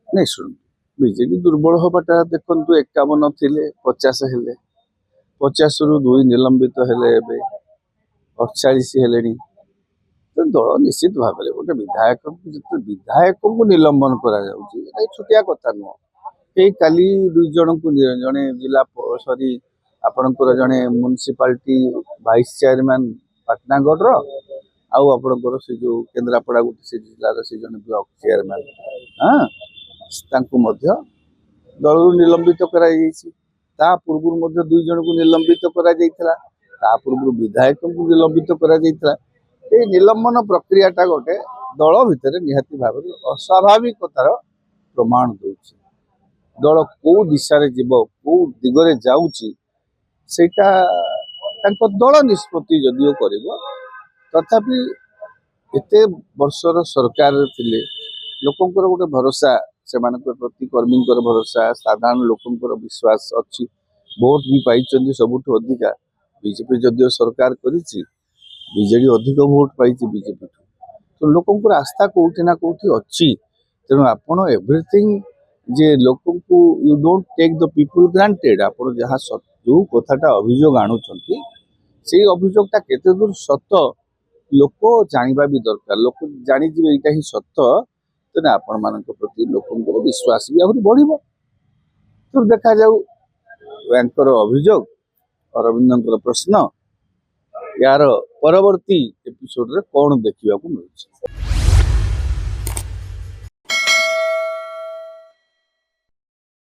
नहीं शुण बीजेपी दुर्बल हवाटा देखु 51 थे 50 हेले 50 रु 2 निलंबित हेले 48 हेले तो दल निश्चित भाव में गोटे विधायक को निलंबन करा छोटिया कथा नुह ये काली 2 जन को जड़े जिला सॉरी आपणकर जड़े म्युनिसिपालिटी वाइस चेयरमैन पाटनागढ़ आउ आपणकर से जो केन्द्रापड़ा गोटे से जिलार से जन ब्लॉक चेयरमैन हाँ दल निलंबित करा पूर्व 2 जन को निलंबित करा पूर्व विधायक को निलंबित करा निलंबन प्रक्रियाटा गोटे दल भितर निहाती भाव अस्वाभाविकतार प्रमाण दूसरी दल कौ दिशा जीव कौ दिगरे जाऊँगी सेटा दल निष्पत्ति जदिओ कर तथापि एत वर्षर सरकार थिले लोकंकर गोटे भरोसा से प्रति कर्मी भरोसा साधारण लोकंकर विश्वास अच्छी भोट भी पाई सबुठ अधिका बीजेपी जदिओ सरकार करिछि बीजेडी अधिक भोट पाई बीजेपी तो लोकंकर आस्था कौटी ना कौटी अच्छी तेणु आपण एवरीथिंग जे लोक को you don't take the people granted आपण जहाँ जो कथाटा अभियोग आणुचंती से अभियोगटा केते दूर सत लोक जानिबा भी दरकार लोक जानी जिवे एटा ही सत तेना आपण मानक प्रति लोकंकर विश्वास भी आहुरी बढ़िबो तो देखा जाऊ एंकर अभियोग अरविंदर प्रश्न यार परवर्ती एपिसोड रे कौन देखा मिलूँ।